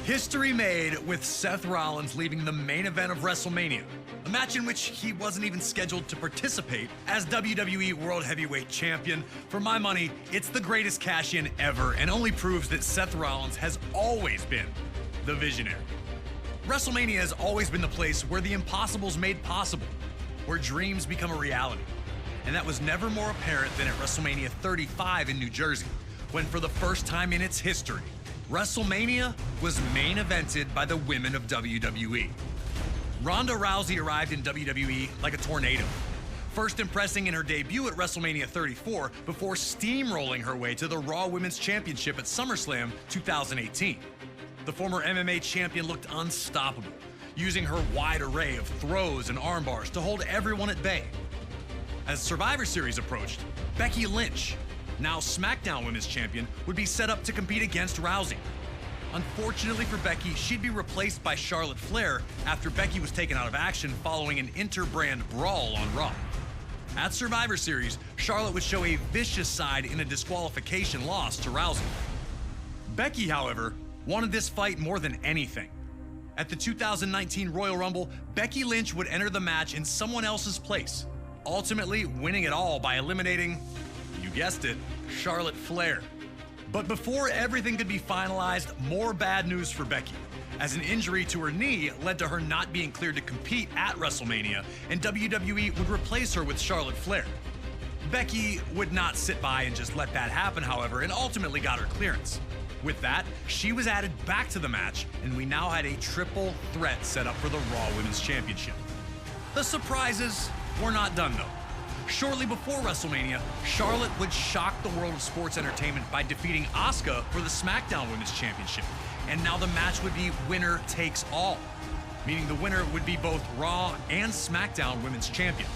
History made with Seth Rollins leaving the main event of WrestleMania, a match in which he wasn't even scheduled to participate as WWE World Heavyweight Champion. For my money, it's the greatest cash-in ever and only proves that Seth Rollins has always been the visionary. WrestleMania has always been the place where the impossible's made possible, where dreams become a reality. And that was never more apparent than at WrestleMania 35 in New Jersey, when for the first time in its history, WrestleMania was main evented by the women of WWE. Ronda Rousey arrived in WWE like a tornado, first impressing in her debut at WrestleMania 34 before steamrolling her way to the Raw Women's Championship at SummerSlam 2018. The former MMA champion looked unstoppable, using her wide array of throws and arm bars to hold everyone at bay. As Survivor Series approached, Becky Lynch, now SmackDown Women's Champion, would be set up to compete against Rousey. Unfortunately for Becky, she'd be replaced by Charlotte Flair after Becky was taken out of action following an inter-brand brawl on Raw. At Survivor Series, Charlotte would show a vicious side in a disqualification loss to Rousey. Becky, however, wanted this fight more than anything. At the 2019 Royal Rumble, Becky Lynch would enter the match in someone else's place, ultimately winning it all by eliminating, you guessed it, Charlotte Flair. But before everything could be finalized, more bad news for Becky, as an injury to her knee led to her not being cleared to compete at WrestleMania, and WWE would replace her with Charlotte Flair. Becky would not sit by and just let that happen, however, and ultimately got her clearance. With that, she was added back to the match, and we now had a triple threat set up for the Raw Women's Championship. The surprises were not done, though. Shortly before WrestleMania, Charlotte would shock the world of sports entertainment by defeating Asuka for the SmackDown Women's Championship. And now the match would be winner takes all, meaning the winner would be both Raw and SmackDown Women's Champion.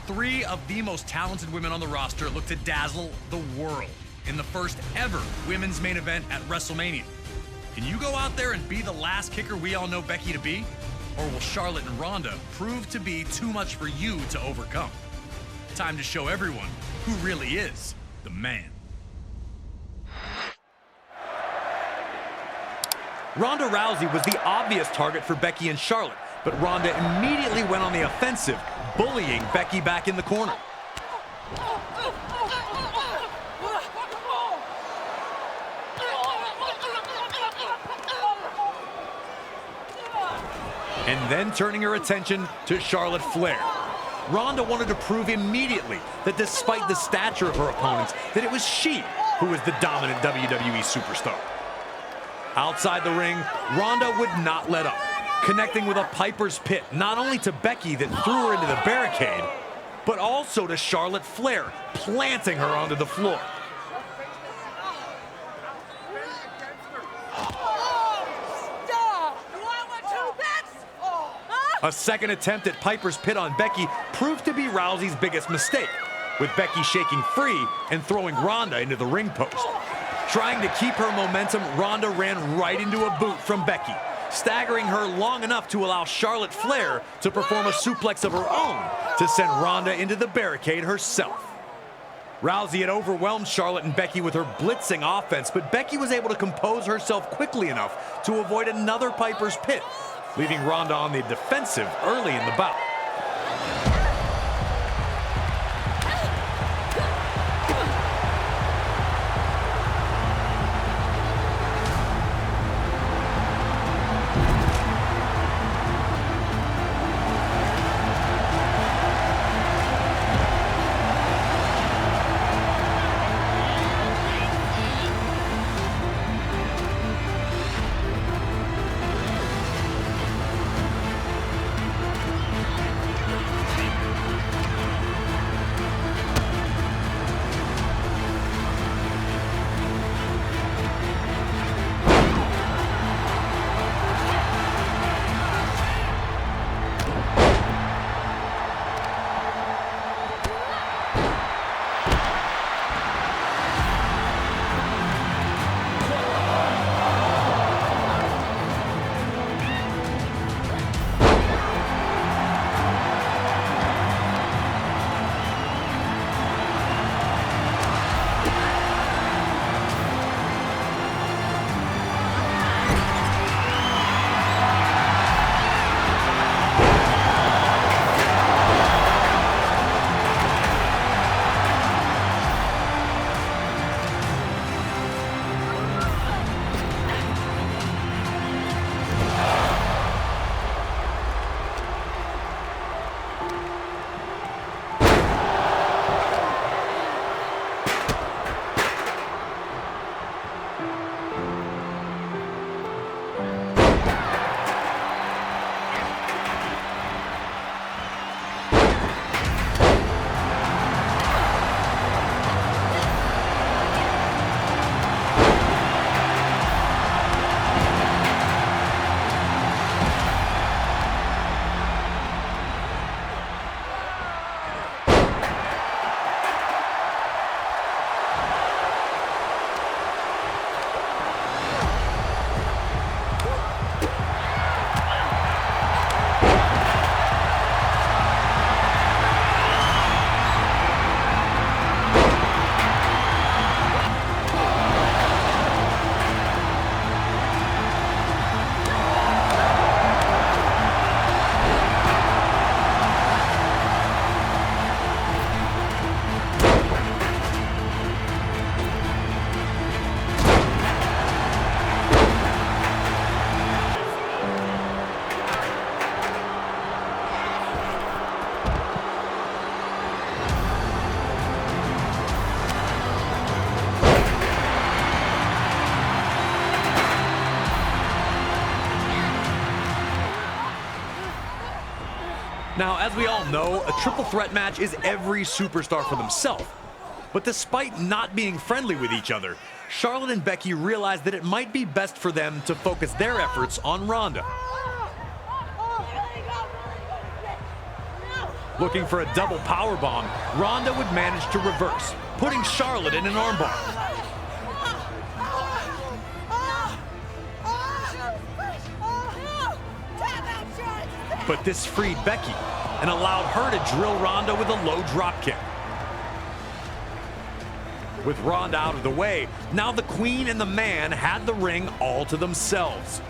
Three of the most talented women on the roster look to dazzle the world in the first ever women's main event at WrestleMania. Can you go out there and be the last kicker we all know Becky to be? Or will Charlotte and Ronda prove to be too much for you to overcome? Time to show everyone who really is the man. Ronda Rousey was the obvious target for Becky and Charlotte, but Ronda immediately went on the offensive, bullying Becky back in the corner. And then turning her attention to Charlotte Flair. Ronda wanted to prove immediately that despite the stature of her opponents, that it was she who was the dominant WWE superstar. Outside the ring, Ronda would not let up, connecting with a Piper's Pit not only to Becky that threw her into the barricade, but also to Charlotte Flair, planting her onto the floor. A second attempt at Piper's Pit on Becky proved to be Rousey's biggest mistake, with Becky shaking free and throwing Ronda into the ring post. Trying to keep her momentum, Ronda ran right into a boot from Becky, staggering her long enough to allow Charlotte Flair to perform a suplex of her own to send Ronda into the barricade herself. Rousey had overwhelmed Charlotte and Becky with her blitzing offense, but Becky was able to compose herself quickly enough to avoid another Piper's Pit, leaving Ronda on the defensive early in the bout. Now, as we all know, a triple threat match is every superstar for themselves. But despite not being friendly with each other, Charlotte and Becky realized that it might be best for them to focus their efforts on Ronda. Looking for a double powerbomb, Ronda would manage to reverse, putting Charlotte in an armbar. But this freed Becky and allowed her to drill Ronda with a low drop kick. With Ronda out of the way, now the Queen and the Man had the ring all to themselves.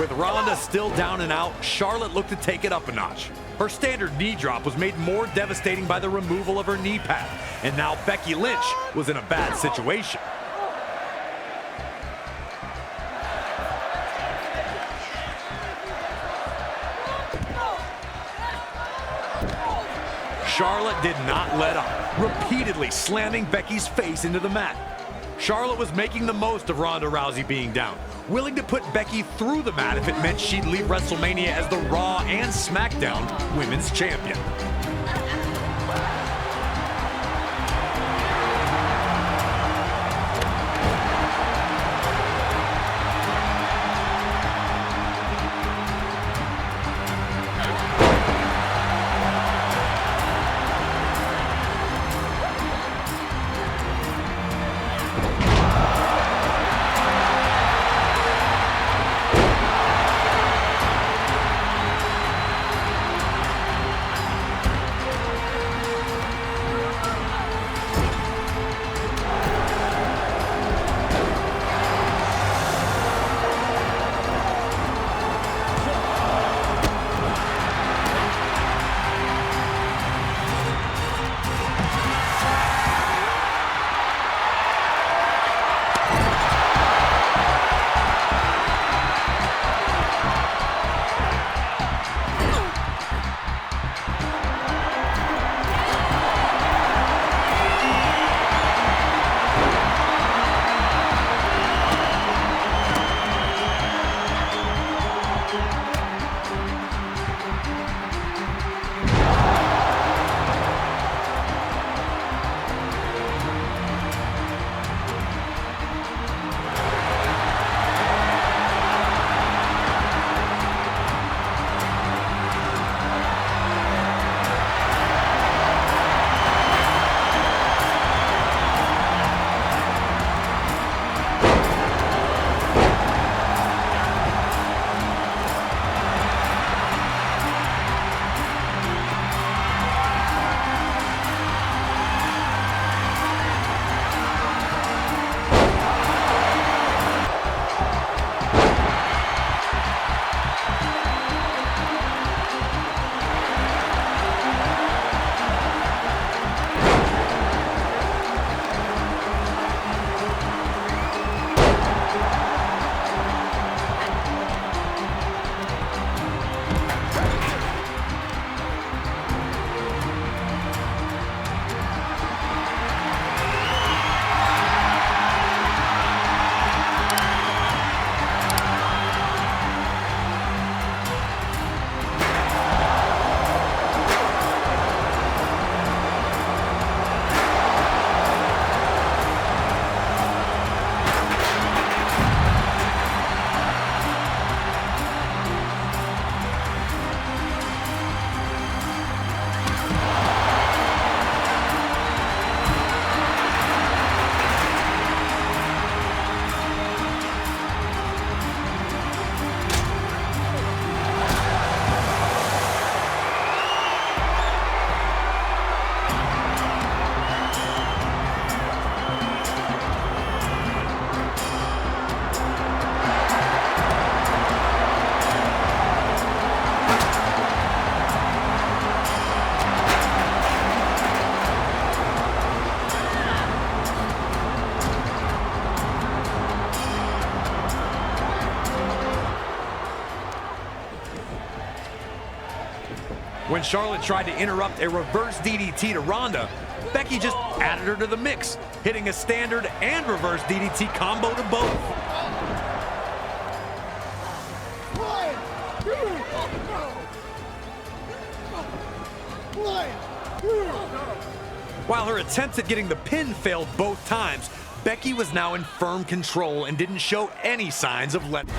With Ronda still down and out, Charlotte looked to take it up a notch. Her standard knee drop was made more devastating by the removal of her knee pad, and now Becky Lynch was in a bad situation. Charlotte did not let up, repeatedly slamming Becky's face into the mat. Charlotte was making the most of Ronda Rousey being down, willing to put Becky through the mat if it meant she'd leave WrestleMania as the Raw and SmackDown Women's Champion. When Charlotte tried to interrupt a reverse DDT to Ronda, Becky just added her to the mix, hitting a standard and reverse DDT combo to both. While her attempts at getting the pin failed both times, Becky was now in firm control and didn't show any signs of letting.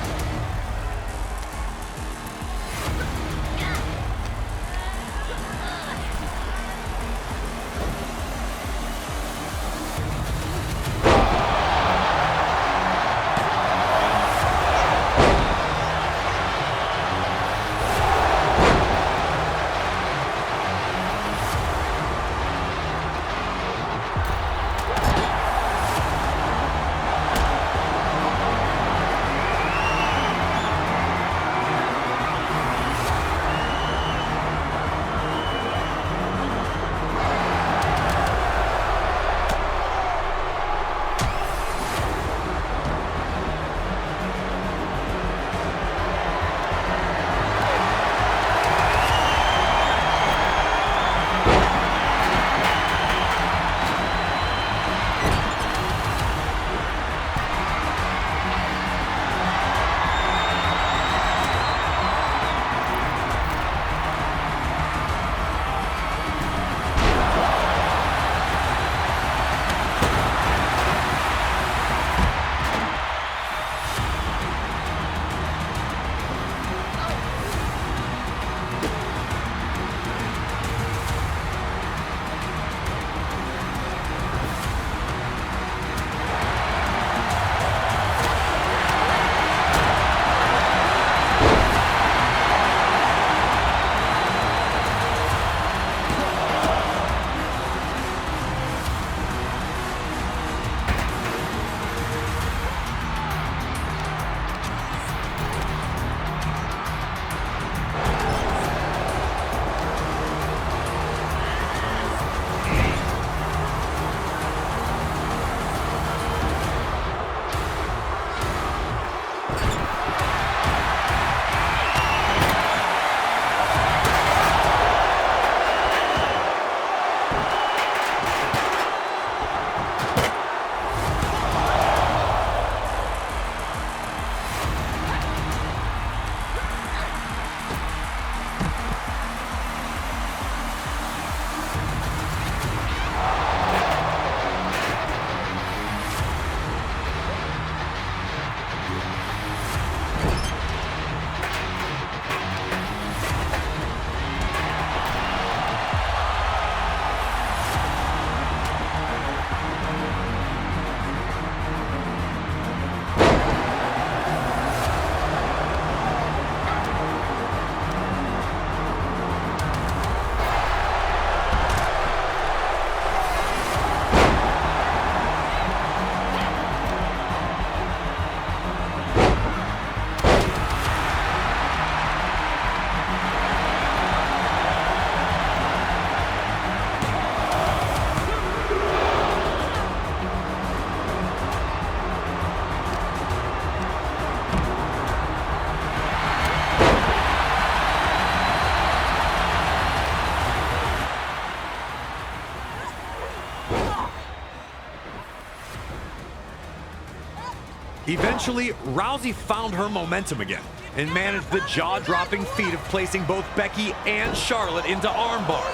Eventually, Rousey found her momentum again and managed the jaw-dropping feat of placing both Becky and Charlotte into arm bars.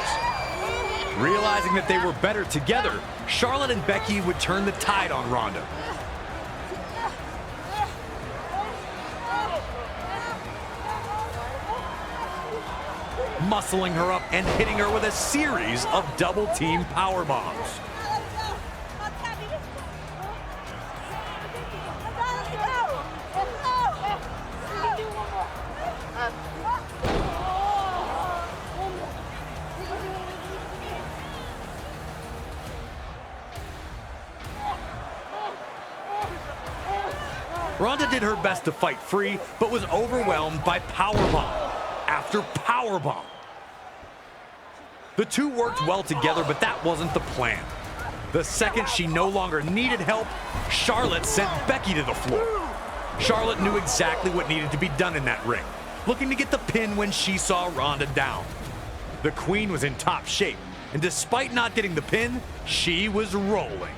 Realizing that they were better together, Charlotte and Becky would turn the tide on Ronda. Muscling her up and hitting her with a series of double-team power bombs. Ronda did her best to fight free, but was overwhelmed by powerbomb after powerbomb. The two worked well together, but that wasn't the plan. The second she no longer needed help, Charlotte sent Becky to the floor. Charlotte knew exactly what needed to be done in that ring, looking to get the pin when she saw Ronda down. The Queen was in top shape, and despite not getting the pin, she was rolling.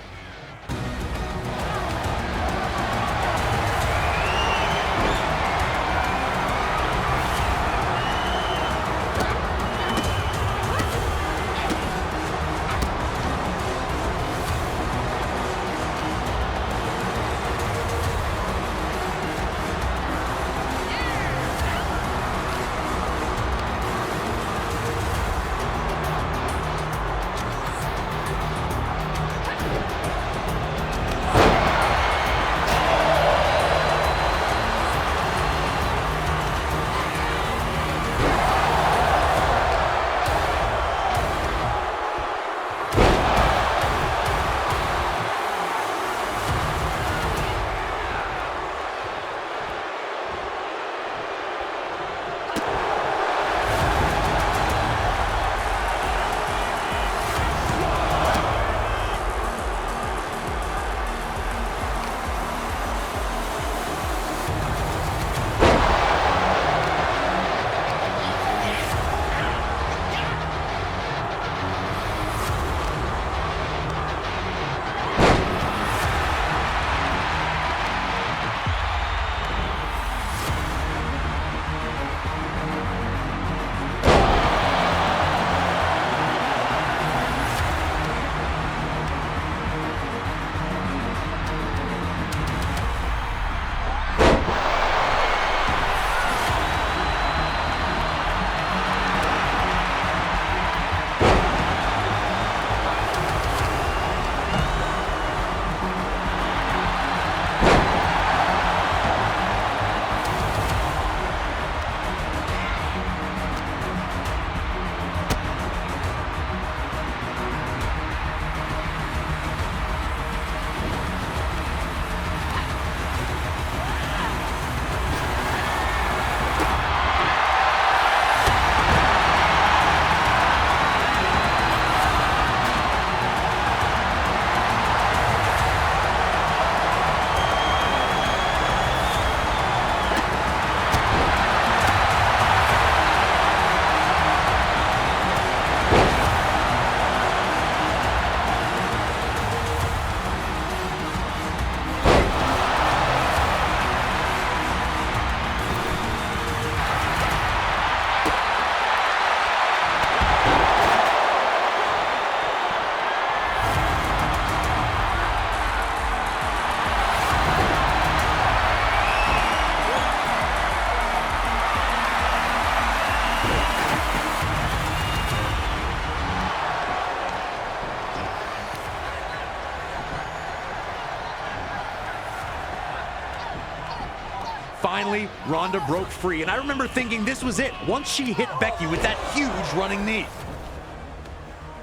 Finally, Ronda broke free, and I remember thinking this was it once she hit Becky with that huge running knee.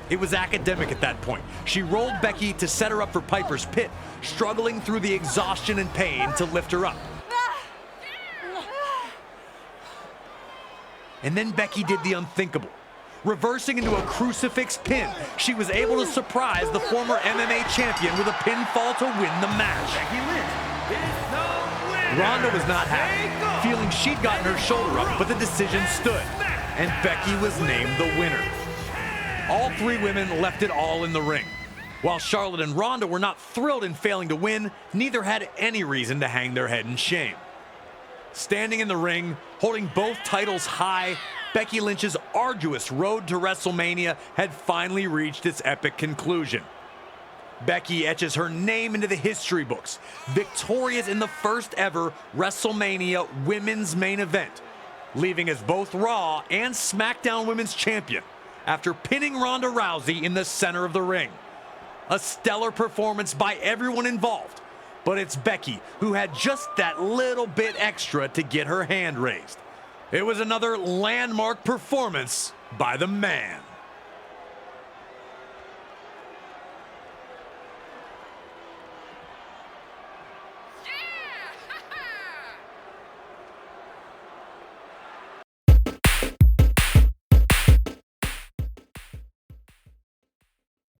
It was academic at that point. She rolled Becky to set her up for Piper's Pit, struggling through the exhaustion and pain to lift her up. And then Becky did the unthinkable. Reversing into a crucifix pin, she was able to surprise the former MMA champion with a pinfall to win the match. Becky Lynch is the winner. Ronda was not happy, feeling she'd gotten her shoulder up, but the decision stood, and Becky was named the winner. All three women left it all in the ring. While Charlotte and Ronda were not thrilled in failing to win, neither had any reason to hang their head in shame. Standing in the ring, holding both titles high, Becky Lynch's arduous road to WrestleMania had finally reached its epic conclusion. Becky etches her name into the history books, victorious in the first ever WrestleMania women's main event, leaving as both Raw and SmackDown Women's Champion after pinning Ronda Rousey in the center of the ring. A stellar performance by everyone involved, but it's Becky who had just that little bit extra to get her hand raised. It was another landmark performance by the man.